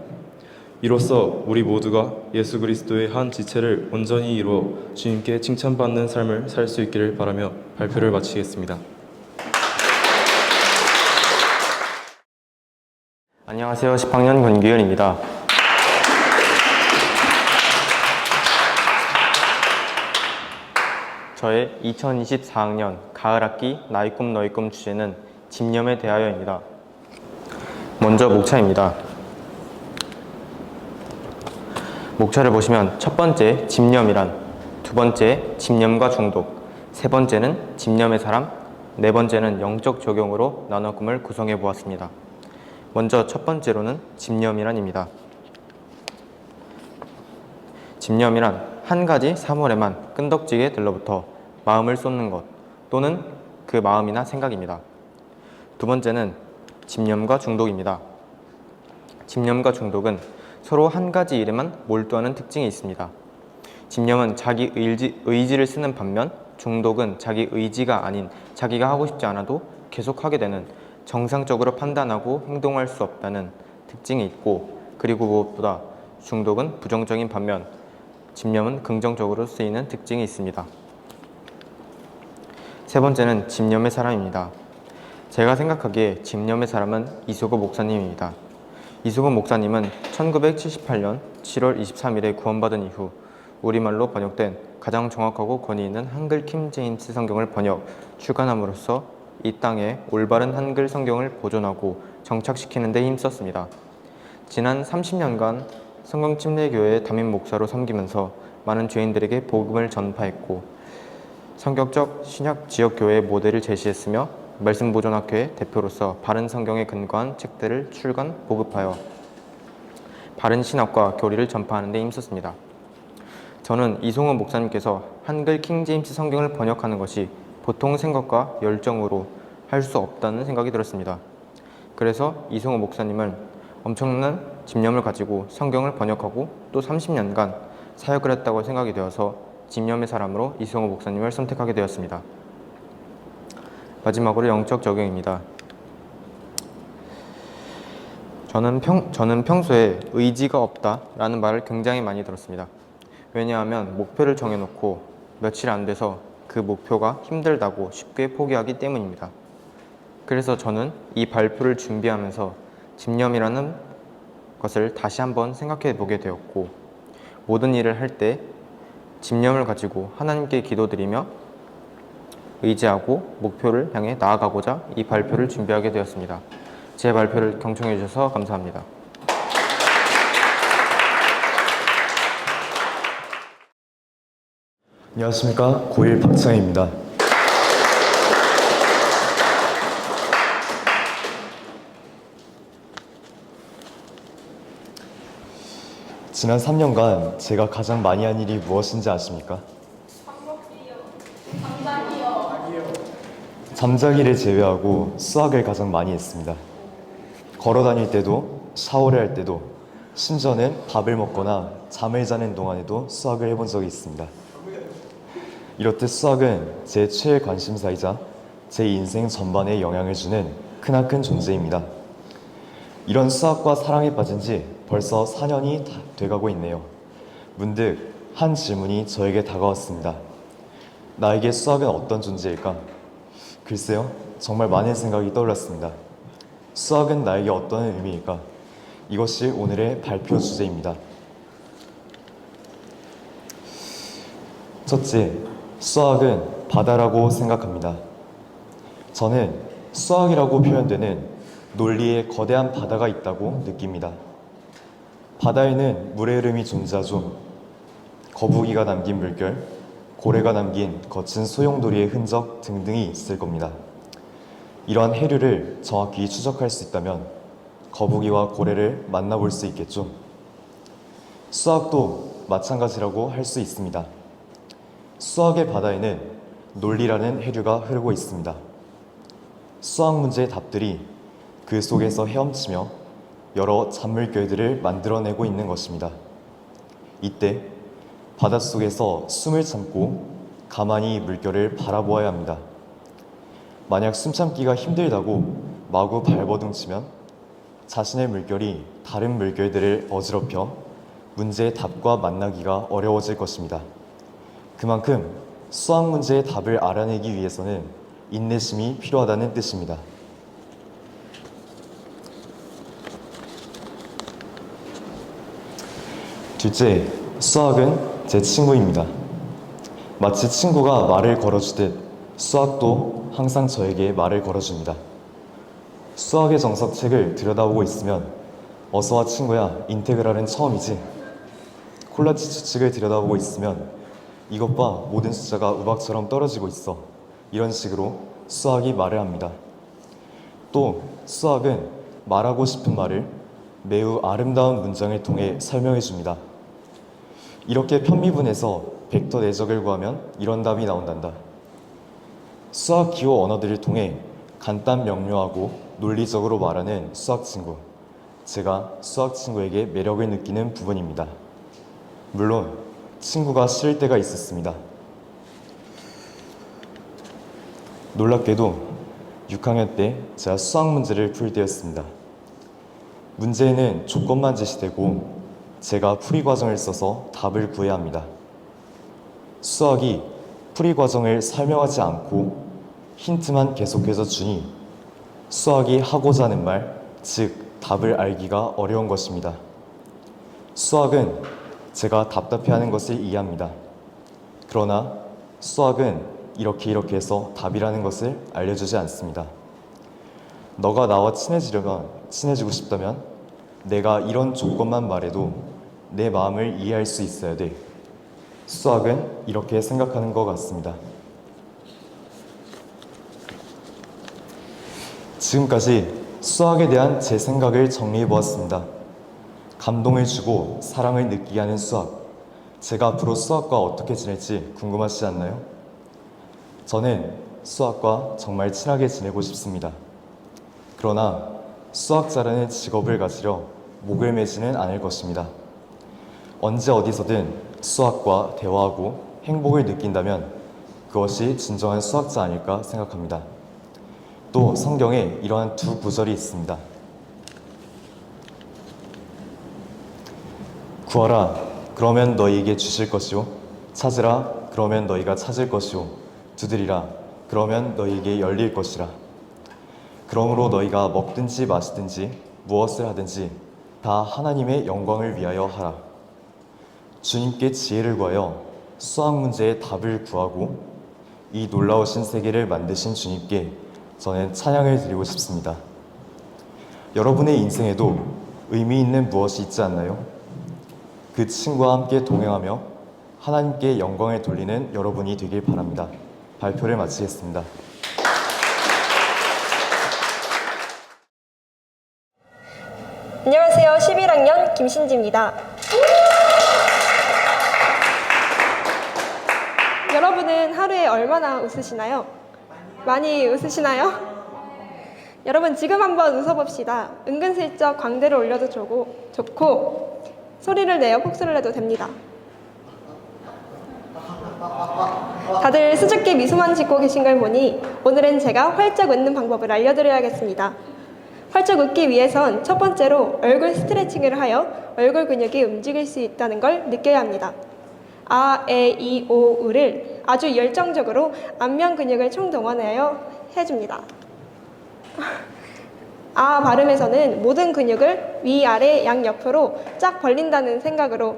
이로써 우리 모두가 예수 그리스도의 한 지체를 온전히 이루어 주님께 칭찬받는 삶을 살 수 있기를 바라며 발표를 마치겠습니다.
안녕하세요. 10학년 권규현입니다. 저의 2024학년 가을학기 나의 꿈 너의 꿈 주제는 집념에 대하여입니다. 먼저 목차입니다. 목차를 보시면 첫 번째 집념이란, 두 번째 집념과 중독, 세 번째는 집념의 사람, 네 번째는 영적 적용으로 나눠 꿈을 구성해 보았습니다. 먼저 첫 번째로는 집념이란입니다. 집념이란 한 가지 사물에만 끈덕지게 들러붙어 마음을 쏟는 것 또는 그 마음이나 생각입니다. 두 번째는 집념과 중독입니다. 집념과 중독은 서로 한 가지 일에만 몰두하는 특징이 있습니다. 집념은 자기 의지를 쓰는 반면 중독은 자기 의지가 아닌 자기가 하고 싶지 않아도 계속하게 되는 정상적으로 판단하고 행동할 수 없다는 특징이 있고, 그리고 무엇보다 중독은 부정적인 반면 집념은 긍정적으로 쓰이는 특징이 있습니다. 세 번째는 집념의 사람입니다. 제가 생각하기에 집념의 사람은 이소거 목사님입니다. 이승훈 목사님은 1978년 7월 23일에 구원받은 이후 우리말로 번역된 가장 정확하고 권위 있는 한글 킹 제임스 성경을 번역, 출간함으로써 이 땅에 올바른 한글 성경을 보존하고 정착시키는 데 힘썼습니다. 지난 30년간 성경침례교회 담임 목사로 섬기면서 많은 죄인들에게 복음을 전파했고 성격적 신약 지역교회의 모델을 제시했으며 말씀보존학회의 대표로서 바른 성경에 근거한 책들을 출간, 보급하여 바른 신학과 교리를 전파하는 데 힘썼습니다. 저는 이승훈 목사님께서 한글 킹제임스 성경을 번역하는 것이 보통 생각과 열정으로 할 수 없다는 생각이 들었습니다. 그래서 이승훈 목사님은 엄청난 집념을 가지고 성경을 번역하고 또 30년간 사역을 했다고 생각이 되어서 집념의 사람으로 이승훈 목사님을 선택하게 되었습니다. 마지막으로 영적 적용입니다. 저는 평소에 의지가 없다라는 말을 굉장히 많이 들었습니다. 왜냐하면 목표를 정해놓고 며칠 안 돼서 그 목표가 힘들다고 쉽게 포기하기 때문입니다. 그래서 저는 이 발표를 준비하면서 집념이라는 것을 다시 한번 생각해 보게 되었고, 모든 일을 할 때 집념을 가지고 하나님께 기도드리며 의지하고 목표를 향해 나아가고자 이 발표를 준비하게 되었습니다. 제 발표를 경청해 주셔서 감사합니다.
안녕하십니까, 고1 박창희입니다. 지난 3년간 제가 가장 많이 한 일이 무엇인지 아십니까? 잠자기를 제외하고 수학을 가장 많이 했습니다. 걸어 다닐 때도, 샤워를 할 때도, 심지어는 밥을 먹거나 잠을 자는 동안에도 수학을 해본 적이 있습니다. 이렇듯 수학은 제 최애 관심사이자 제 인생 전반에 영향을 주는 크나큰 존재입니다. 이런 수학과 사랑에 빠진 지 벌써 4년이 돼가고 있네요. 문득 한 질문이 저에게 다가왔습니다. 나에게 수학은 어떤 존재일까? 글쎄요, 정말 많은 생각이 떠올랐습니다. 수학은 나에게 어떤 의미일까? 이것이 오늘의 발표 주제입니다. 첫째, 수학은 바다라고 생각합니다. 저는 수학이라고 표현되는 논리에 거대한 바다가 있다고 느낍니다. 바다에는 물의 흐름이 존재하죠. 거북이가 남긴 물결, 고래가 남긴 거친 소용돌이의 흔적 등등이 있을 겁니다. 이러한 해류를 정확히 추적할 수 있다면 거북이와 고래를 만나볼 수 있겠죠. 수학도 마찬가지라고 할 수 있습니다. 수학의 바다에는 논리라는 해류가 흐르고 있습니다. 수학 문제의 답들이 그 속에서 헤엄치며 여러 잔물결들을 만들어내고 있는 것입니다. 이때 바닷속에서 숨을 참고 가만히 물결을 바라보아야 합니다. 만약 숨 참기가 힘들다고 마구 발버둥치면 자신의 물결이 다른 물결들을 어지럽혀 문제의 답과 만나기가 어려워질 것입니다. 그만큼 수학 문제의 답을 알아내기 위해서는 인내심이 필요하다는 뜻입니다. 둘째, 수학은 제 친구입니다. 마치 친구가 말을 걸어주듯 수학도 항상 저에게 말을 걸어줍니다. 수학의 정석책을 들여다보고 있으면 어서와 친구야, 인테그랄은 처음이지. 콜라치 추측을 들여다보고 있으면 이것 봐, 모든 숫자가 우박처럼 떨어지고 있어. 이런 식으로 수학이 말을 합니다. 또 수학은 말하고 싶은 말을 매우 아름다운 문장을 통해 설명해 줍니다. 이렇게 편미분해서 벡터 내적을 구하면 이런 답이 나온단다. 수학 기호 언어들을 통해 간단 명료하고 논리적으로 말하는 수학 친구. 제가 수학 친구에게 매력을 느끼는 부분입니다. 물론 친구가 싫을 때가 있었습니다. 놀랍게도 6학년 때 제가 수학 문제를 풀 때였습니다. 문제에는 조건만 제시되고 제가 풀이 과정을 써서 답을 구해야 합니다. 수학이 풀이 과정을 설명하지 않고 힌트만 계속해서 주니 수학이 하고자 하는 말, 즉 답을 알기가 어려운 것입니다. 수학은 제가 답답해하는 것을 이해합니다. 그러나 수학은 이렇게 해서 답이라는 것을 알려주지 않습니다. 너가 나와 친해지고 싶다면 내가 이런 조건만 말해도 내 마음을 이해할 수 있어야 돼. 수학은 이렇게 생각하는 것 같습니다. 지금까지 수학에 대한 제 생각을 정리해 보았습니다. 감동을 주고 사랑을 느끼게 하는 수학. 제가 앞으로 수학과 어떻게 지낼지 궁금하시지 않나요? 저는 수학과 정말 친하게 지내고 싶습니다. 그러나 수학자라는 직업을 가지려 목을 매지는 않을 것입니다. 언제 어디서든 수학과 대화하고 행복을 느낀다면 그것이 진정한 수학자 아닐까 생각합니다. 또 성경에 이러한 두 구절이 있습니다. 구하라, 그러면 너희에게 주실 것이요. 찾으라, 그러면 너희가 찾을 것이요. 두드리라, 그러면 너희에게 열릴 것이라. 그러므로 너희가 먹든지 마시든지 무엇을 하든지 다 하나님의 영광을 위하여 하라. 주님께 지혜를 구하여 수학 문제의 답을 구하고 이 놀라우신 세계를 만드신 주님께 저는 찬양을 드리고 싶습니다. 여러분의 인생에도 의미 있는 무엇이 있지 않나요? 그 친구와 함께 동행하며 하나님께 영광을 돌리는 여러분이 되길 바랍니다. 발표를 마치겠습니다.
안녕하세요. 11학년 김신지입니다. 여러분은 하루에 얼마나 웃으시나요? 많이 웃으시나요? 여러분 지금 한번 웃어봅시다. 은근슬쩍 광대를 올려도 좋고 소리를 내어 폭소를 해도 됩니다. 다들 수줍게 미소만 짓고 계신 걸 보니 오늘은 제가 활짝 웃는 방법을 알려드려야겠습니다. 활짝 웃기 위해선 첫 번째로 얼굴 스트레칭을 하여 얼굴 근육이 움직일 수 있다는 걸 느껴야 합니다. 아, 에, 이, 오, 우를 아주 열정적으로 안면 근육을 총동원하여 해줍니다. 아 발음에서는 모든 근육을 위아래 양옆으로 쫙 벌린다는 생각으로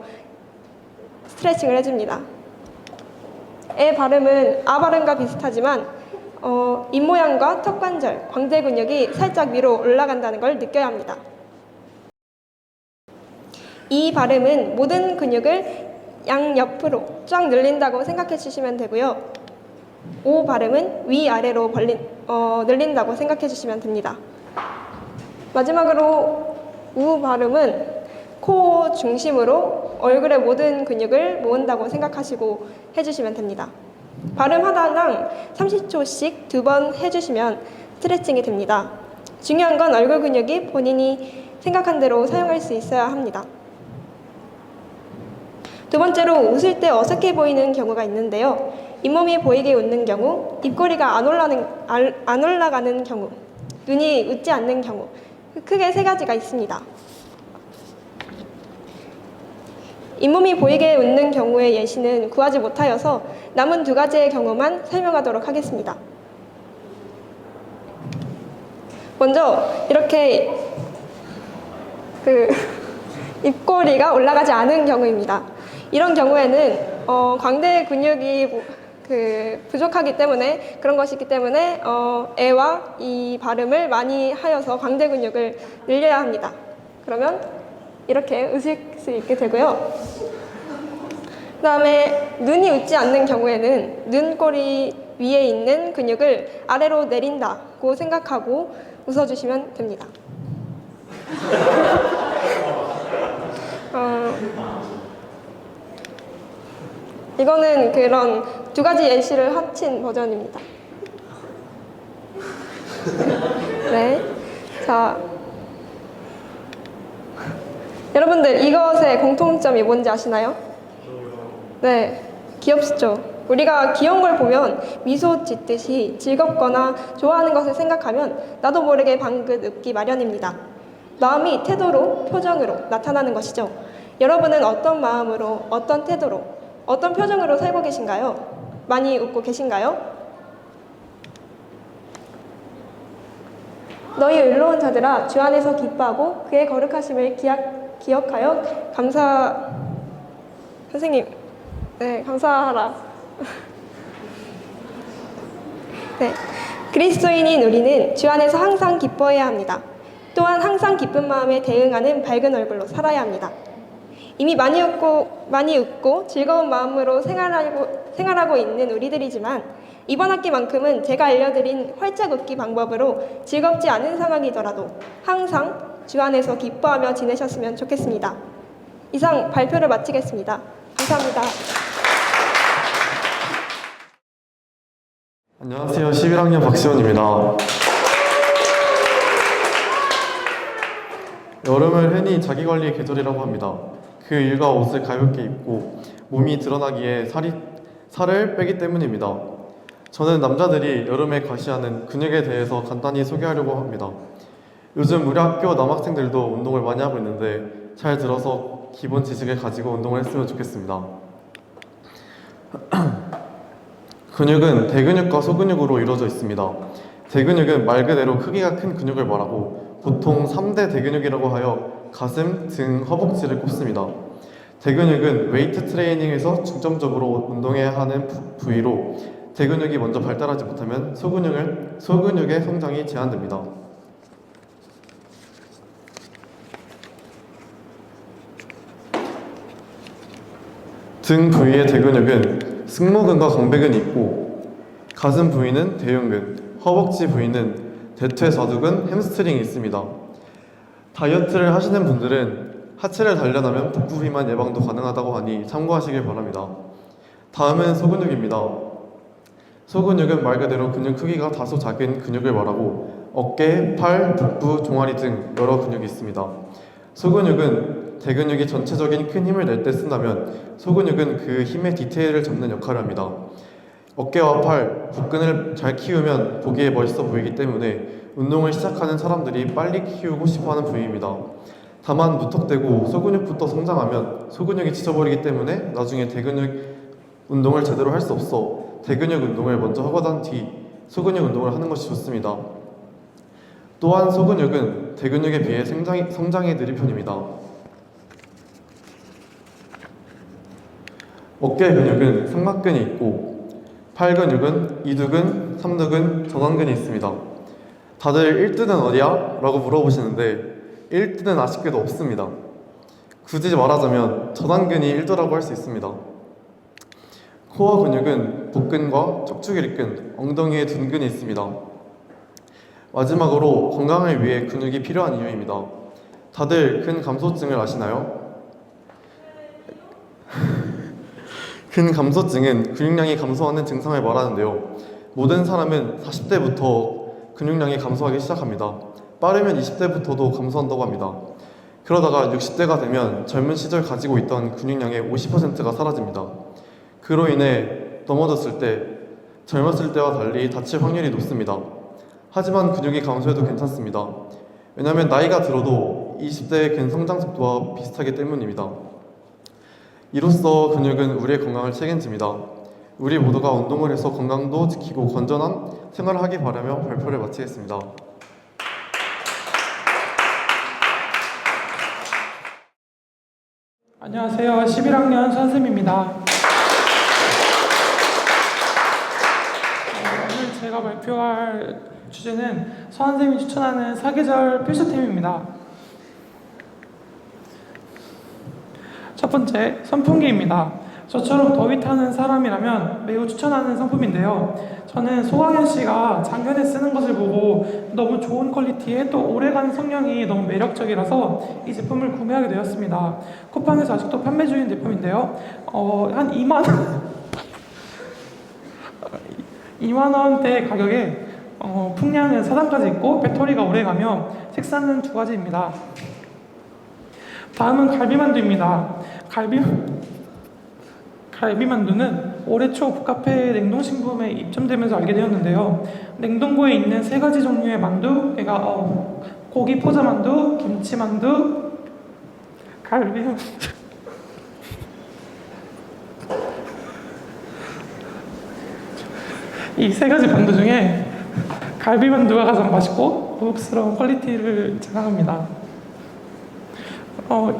스트레칭을 해줍니다. 에 발음은 아 발음과 비슷하지만 입모양과 턱관절, 광대 근육이 살짝 위로 올라간다는 걸 느껴야 합니다. 이 발음은 모든 근육을 양옆으로 쫙 늘린다고 생각해 주시면 되고요. 오 발음은 위아래로 늘린다고 생각해 주시면 됩니다. 마지막으로 우 발음은 코 중심으로 얼굴의 모든 근육을 모은다고 생각하시고 해주시면 됩니다. 발음 하나당 30초씩 2번 해주시면 스트레칭이 됩니다. 중요한 건 얼굴 근육이 본인이 생각한 대로 사용할 수 있어야 합니다. 두 번째로 웃을 때 어색해 보이는 경우가 있는데요. 잇몸이 보이게 웃는 경우, 입꼬리가 안 올라가는 경우, 눈이 웃지 않는 경우, 크게 세 가지가 있습니다. 잇몸이 보이게 웃는 경우의 예시는 구하지 못하여서 남은 두 가지의 경우만 설명하도록 하겠습니다. 먼저 이렇게 입꼬리가 올라가지 않은 경우입니다. 이런 경우에는 광대 근육이 부족하기 때문에 그런 것이 있기 때문에 에와 이 발음을 많이 하여서 광대 근육을 늘려야 합니다. 그러면 이렇게 웃을 수 있게 되고요. 그 다음에 눈이 웃지 않는 경우에는 눈꼬리 위에 있는 근육을 아래로 내린다고 생각하고 웃어주시면 됩니다. 이거는 그런 두 가지 예시를 합친 버전입니다. 네. 자. 여러분들 이것의 공통점이 뭔지 아시나요? 네. 귀엽죠? 우리가 귀여운 걸 보면 미소 짓듯이 즐겁거나 좋아하는 것을 생각하면 나도 모르게 방긋 웃기 마련입니다. 마음이 태도로, 표정으로 나타나는 것이죠. 여러분은 어떤 마음으로, 어떤 태도로, 어떤 표정으로 살고 계신가요? 많이 웃고 계신가요? 너희 의로운 자들아 주 안에서 기뻐하고 그의 거룩하심을 기억하여 선생님, 네, 감사하라. 네, 그리스도인인 우리는 주 안에서 항상 기뻐해야 합니다. 또한 항상 기쁜 마음에 대응하는 밝은 얼굴로 살아야 합니다. 이미 많이 웃고 즐거운 마음으로 생활하고 있는 우리들이지만 이번 학기만큼은 제가 알려드린 활짝 웃기 방법으로 즐겁지 않은 상황이더라도 항상 주 안에서 기뻐하며 지내셨으면 좋겠습니다. 이상 발표를 마치겠습니다. 감사합니다.
안녕하세요. 11학년 박시원입니다. 여름을 흔히 자기관리의 계절이라고 합니다. 그 일과 옷을 가볍게 입고 몸이 드러나기에 살을 빼기 때문입니다. 저는 남자들이 여름에 과시하는 근육에 대해서 간단히 소개하려고 합니다. 요즘 우리 학교 남학생들도 운동을 많이 하고 있는데 잘 들어서 기본 지식을 가지고 운동을 했으면 좋겠습니다. 근육은 대근육과 소근육으로 이루어져 있습니다. 대근육은 말 그대로 크기가 큰 근육을 말하고 보통 3대 대근육이라고 하여 가슴, 등, 허벅지를 꼽습니다. 대근육은 웨이트 트레이닝에서 중점적으로 운동해야 하는 부위로 대근육이 먼저 발달하지 못하면 소근육의 성장이 제한됩니다. 등 부위의 대근육은 승모근과 광배근이 있고 가슴 부위는 대흉근, 허벅지 부위는 대퇴사두근, 햄스트링이 있습니다. 다이어트를 하시는 분들은 하체를 단련하면 복부 비만 예방도 가능하다고 하니 참고하시길 바랍니다. 다음은 소근육입니다. 소근육은 말 그대로 근육 크기가 다소 작은 근육을 말하고 어깨, 팔, 복부, 종아리 등 여러 근육이 있습니다. 소근육은 대근육이 전체적인 큰 힘을 낼 때 쓴다면 소근육은 그 힘의 디테일을 잡는 역할을 합니다. 어깨와 팔, 복근을 잘 키우면 보기에 멋있어 보이기 때문에 운동을 시작하는 사람들이 빨리 키우고 싶어하는 부위입니다. 다만 무턱대고 소근육부터 성장하면 소근육이 지쳐버리기 때문에 나중에 대근육 운동을 제대로 할 수 없어 대근육 운동을 먼저 하고 난 뒤 소근육 운동을 하는 것이 좋습니다. 또한 소근육은 대근육에 비해 성장이 느린 편입니다. 어깨 근육은 상막근이 있고 팔 근육은 이두근, 삼두근, 전완근이 있습니다. 다들 1등은 어디야? 라고 물어보시는데 1등은 아쉽게도 없습니다. 굳이 말하자면 전완근이 1등이라고 할 수 있습니다. 코어 근육은 복근과 척추기립근, 엉덩이에 둔근이 있습니다. 마지막으로 건강을 위해 근육이 필요한 이유입니다. 다들 근감소증을 아시나요? 근감소증은 근육량이 감소하는 증상을 말하는데요. 모든 사람은 40대부터 근육량이 감소하기 시작합니다. 빠르면 20대부터도 감소한다고 합니다. 그러다가 60대가 되면 젊은 시절 가지고 있던 근육량의 50%가 사라집니다. 그로 인해 넘어졌을 때 젊었을 때와 달리 다칠 확률이 높습니다. 하지만 근육이 감소해도 괜찮습니다. 왜냐하면 나이가 들어도 20대의 근성장 속도와 비슷하기 때문입니다. 이로써 근육은 우리의 건강을 책임집니다. 우리 모두가 운동을 해서 건강도 지키고 건전한 생활을 하기 바라며 발표를 마치겠습니다.
안녕하세요. 11학년 선생입니다. 오늘 제가 발표할 주제는 선생님이 추천하는 사계절 필수템입니다. 첫 번째, 선풍기입니다. 저처럼 더위 타는 사람이라면 매우 추천하는 상품인데요. 저는 소강현 씨가 작년에 쓰는 것을 보고 너무 좋은 퀄리티에 또 오래가는 성능이 너무 매력적이라서 이 제품을 구매하게 되었습니다. 쿠팡에서 아직도 판매 중인 제품인데요. 한 2만 원대 가격에 풍량은 4단까지 있고 배터리가 오래가며 색상은 2가지입니다. 다음은 갈비만두입니다. 갈비만두는 올해 초 북카페 냉동식품에 입점되면서 알게 되었는데요. 냉동고에 있는 3가지 종류의 만두, 그러니까 고기 포자만두, 김치만두, 갈비만두. 이 3가지 만두 중에 갈비만두가 가장 맛있고 고급스러운 퀄리티를 자랑합니다.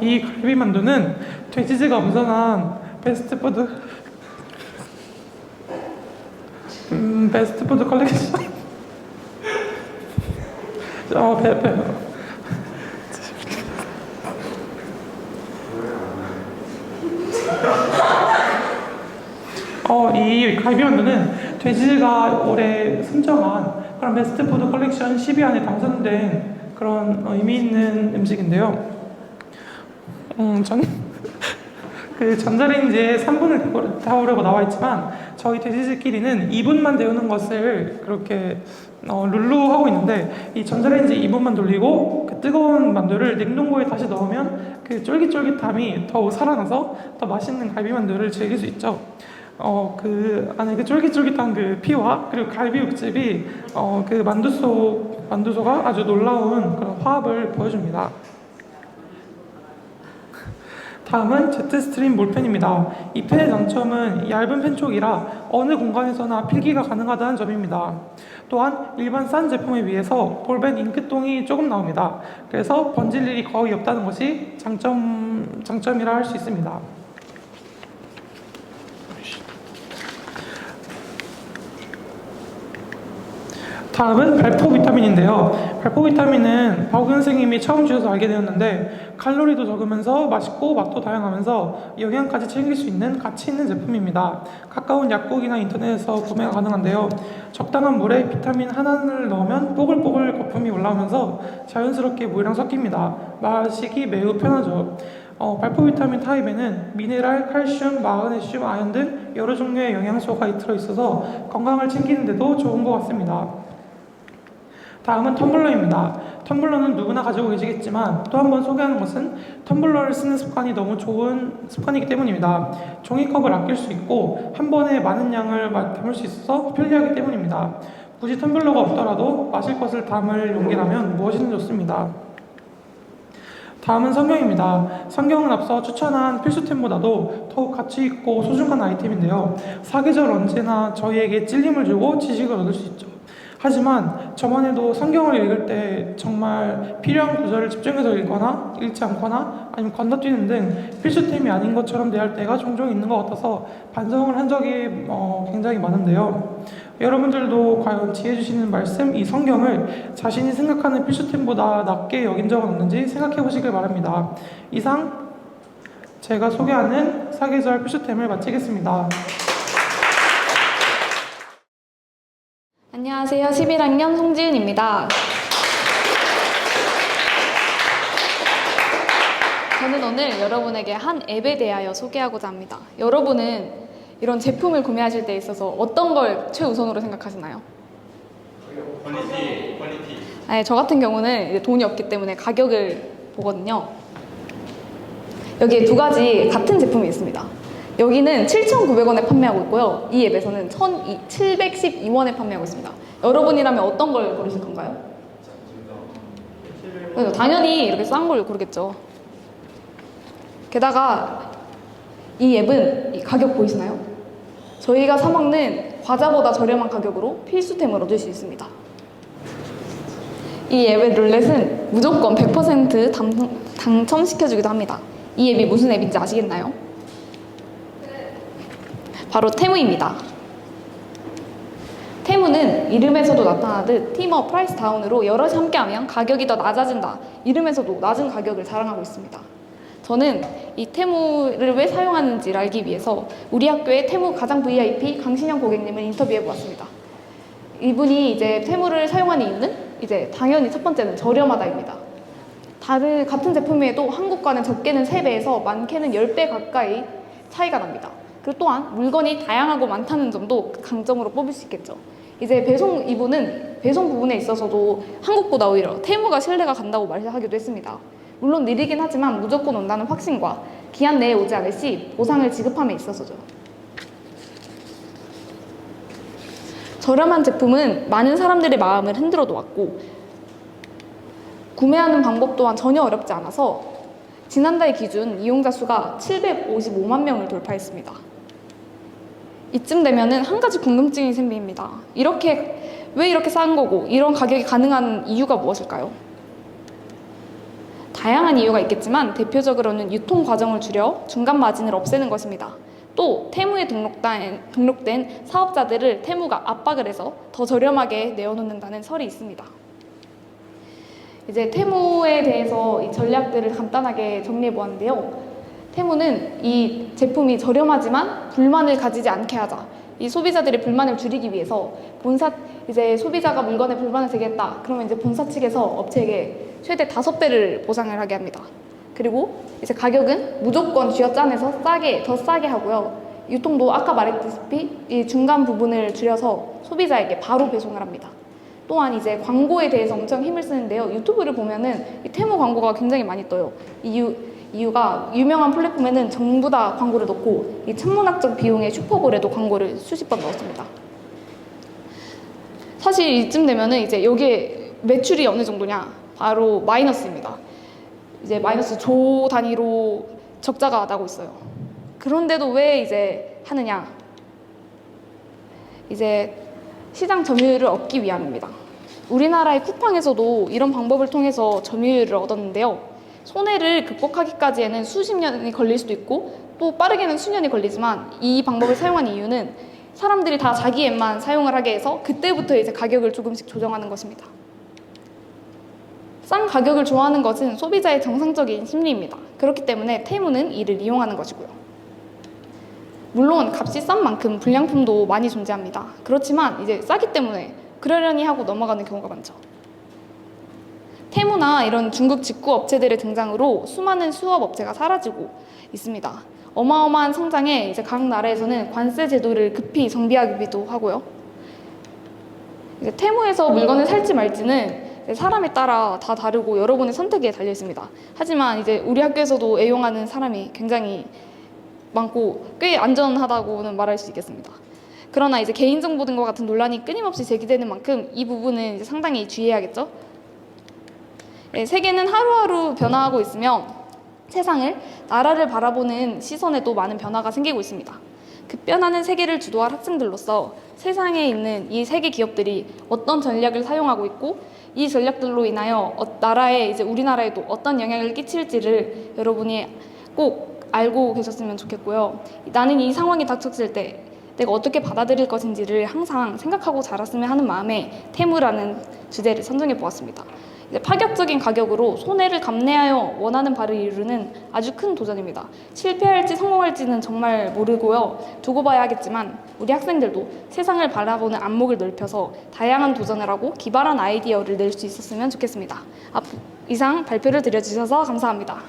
이 갈비만두는 돼지즈가 엄선한 베스트푸드 컬렉션 이 갈비만두는 돼지가 올해 선정한 그런 베스트푸드 컬렉션 10위 안에 당선된 그런 의미 있는 음식인데요. 그 전자레인지에 3분을 데우려고 나와 있지만 저희 돼지들끼리는 2분만 데우는 것을 그렇게 룰루 하고 있는데, 이 전자레인지 2분만 돌리고 그 뜨거운 만두를 냉동고에 다시 넣으면 그 쫄깃쫄깃함이 더욱 살아나서 더 맛있는 갈비만두를 즐길 수 있죠. 그 안에 그 쫄깃쫄깃한 그 피와 그리고 갈비 육즙이 그 만두소가 아주 놀라운 그런 화합을 보여줍니다. 다음은 제트스트림 몰펜입니다. 이 펜의 장점은 얇은 펜 쪽이라 어느 공간에서나 필기가 가능하다는 점입니다. 또한 일반 싼 제품에 비해서 볼펜 잉크똥이 조금 나옵니다. 그래서 번질 일이 거의 없다는 것이 장점이라 할 수 있습니다. 다음은 발포 비타민인데요. 발포 비타민은 박은 선생님이 처음 주셔서 알게 되었는데, 칼로리도 적으면서 맛있고 맛도 다양하면서 영양까지 챙길 수 있는 가치 있는 제품입니다. 가까운 약국이나 인터넷에서 구매가 가능한데요. 적당한 물에 비타민 하나를 넣으면 뽀글뽀글 거품이 올라오면서 자연스럽게 물이랑 섞입니다. 마시기 매우 편하죠. 발포 비타민 타입에는 미네랄, 칼슘, 마그네슘, 아연 등 여러 종류의 영양소가 들어있어서 건강을 챙기는 데도 좋은 것 같습니다. 다음은 텀블러입니다. 텀블러는 누구나 가지고 계시겠지만 또 한 번 소개하는 것은 텀블러를 쓰는 습관이 너무 좋은 습관이기 때문입니다. 종이컵을 아낄 수 있고 한 번에 많은 양을 담을 수 있어서 편리하기 때문입니다. 굳이 텀블러가 없더라도 마실 것을 담을 용기라면 무엇이든 좋습니다. 다음은 성경입니다. 성경은 앞서 추천한 필수템보다도 더욱 가치 있고 소중한 아이템인데요. 사계절 언제나 저희에게 찔림을 주고 지식을 얻을 수 있죠. 하지만 저만 해도 성경을 읽을 때 정말 필요한 구절을 집중해서 읽거나 읽지 않거나 아니면 건너뛰는 등 필수템이 아닌 것처럼 대할 때가 종종 있는 것 같아서 반성을 한 적이 굉장히 많은데요. 여러분들도 과연 지혜 주시는 말씀, 이 성경을 자신이 생각하는 필수템보다 낮게 여긴 적은 없는지 생각해 보시길 바랍니다. 이상 제가 소개하는 사계절 필수템을 마치겠습니다.
안녕하세요. 11학년 송지은입니다. 저는 오늘 여러분에게 한 앱에 대하여 소개하고자 합니다. 여러분은 이런 제품을 구매하실 때 있어서 어떤 걸 최우선으로 생각하시나요? 퀄리티. 네, 저 같은 경우는 이제 돈이 없기 때문에 가격을 보거든요. 여기에 두 가지 같은 제품이 있습니다. 여기는 7,900원에 판매하고 있고요. 이 앱에서는 1,712원에 판매하고 있습니다. 여러분이라면 어떤 걸 고르실 건가요? 당연히 이렇게 싼 걸 고르겠죠. 게다가 이 앱은 이 가격 보이시나요? 저희가 사 먹는 과자보다 저렴한 가격으로 필수템을 얻을 수 있습니다. 이 앱의 룰렛은 무조건 100% 당첨시켜주기도 합니다. 이 앱이 무슨 앱인지 아시겠나요? 바로 테무입니다. 테무는 이름에서도 나타나듯 팀업 프라이스 다운으로 여럿이 함께하면 가격이 더 낮아진다. 이름에서도 낮은 가격을 자랑하고 있습니다. 저는 이 테무를 왜 사용하는지를 알기 위해서 우리 학교의 테무 가장 VIP 강신영 고객님을 인터뷰해 보았습니다. 이분이 이제 테무를 사용하는 이유는 이제 당연히 첫 번째는 저렴하다입니다. 같은 제품에도 한국과는 적게는 3배에서 많게는 10배 가까이 차이가 납니다. 그리고 또한 물건이 다양하고 많다는 점도 강점으로 뽑을 수 있겠죠. 이제 이분은 배송 부분에 있어서도 한국보다 오히려 테무가 신뢰가 간다고 말하기도 했습니다. 물론 느리긴 하지만 무조건 온다는 확신과 기한 내에 오지 않을 시 보상을 지급함에 있어서죠. 저렴한 제품은 많은 사람들의 마음을 흔들어 놓았고 구매하는 방법 또한 전혀 어렵지 않아서 지난달 기준 이용자 수가 755만 명을 돌파했습니다. 이쯤 되면은 한 가지 궁금증이 생깁니다. 이렇게
왜 이렇게 싼 거고 이런 가격이 가능한 이유가 무엇일까요? 다양한 이유가 있겠지만 대표적으로는 유통 과정을 줄여 중간 마진을 없애는 것입니다. 또 테무에 등록된 사업자들을 테무가 압박을 해서 더 저렴하게 내어놓는다는 설이 있습니다. 이제 테무에 대해서 이 전략들을 간단하게 정리해 보았는데요. 테무는 이 제품이 저렴하지만 불만을 가지지 않게 하자. 이 소비자들의 불만을 줄이기 위해서 이제 소비자가 물건에 불만을 제기했다. 그러면 이제 본사 측에서 업체에게 최대 5배를 보상을 하게 합니다. 그리고 이제 가격은 무조건 쥐어짜내서 더 싸게 하고요. 유통도 아까 말했다시피 이 중간 부분을 줄여서 소비자에게 바로 배송을 합니다. 또한 이제 광고에 대해서 엄청 힘을 쓰는데요. 유튜브를 보면은 이 테무 광고가 굉장히 많이 떠요. 이유가 유명한 플랫폼에는 전부 다 광고를 넣고 이 천문학적 비용의 슈퍼볼에도 광고를 수십 번 넣었습니다. 사실 이쯤 되면은 이제 여기에 매출이 어느 정도냐? 바로 마이너스입니다. 이제 마이너스 조 단위로 적자가 나고 있어요. 그런데도 왜 이제 하느냐? 이제 시장 점유율을 얻기 위함입니다. 우리나라의 쿠팡에서도 이런 방법을 통해서 점유율을 얻었는데요. 손해를 극복하기까지에는 수십 년이 걸릴 수도 있고 또 빠르게는 수년이 걸리지만 이 방법을 사용한 이유는 사람들이 다 자기 앱만 사용을 하게 해서 그때부터 이제 가격을 조금씩 조정하는 것입니다. 싼 가격을 좋아하는 것은 소비자의 정상적인 심리입니다. 그렇기 때문에 테무는 이를 이용하는 것이고요. 물론 값이 싼 만큼 불량품도 많이 존재합니다. 그렇지만 이제 싸기 때문에 그러려니 하고 넘어가는 경우가 많죠. 테무나 이런 중국 직구 업체들의 등장으로 수많은 수업 업체가 사라지고 있습니다. 어마어마한 성장에 이제 각 나라에서는 관세 제도를 급히 정비하기도 하고요. 이제 테무에서 물건을 살지 말지는 사람에 따라 다 다르고 여러분의 선택에 달려 있습니다. 하지만 이제 우리 학교에서도 애용하는 사람이 굉장히 많고 꽤 안전하다고는 말할 수 있겠습니다. 그러나 이제 개인정보 등과 같은 논란이 끊임없이 제기되는 만큼 이 부분은 이제 상당히 주의해야겠죠. 세계는 하루하루 변화하고 있으며 세상을, 나라를 바라보는 시선에도 많은 변화가 생기고 있습니다. 급변하는 세계를 주도할 학생들로서 세상에 있는 이 세계 기업들이 어떤 전략을 사용하고 있고 이 전략들로 인하여 나라에 이제 우리나라에도 어떤 영향을 끼칠지를 여러분이 꼭 알고 계셨으면 좋겠고요. 나는 이 상황이 닥쳤을 때 내가 어떻게 받아들일 것인지를 항상 생각하고 자랐으면 하는 마음에 테무라는 주제를 선정해 보았습니다. 파격적인 가격으로 손해를 감내하여 원하는 바를 이루는 아주 큰 도전입니다. 실패할지 성공할지는 정말 모르고요. 두고 봐야 하겠지만 우리 학생들도 세상을 바라보는 안목을 넓혀서 다양한 도전을 하고 기발한 아이디어를 낼 수 있었으면 좋겠습니다. 이상 발표를 들려주셔서 감사합니다.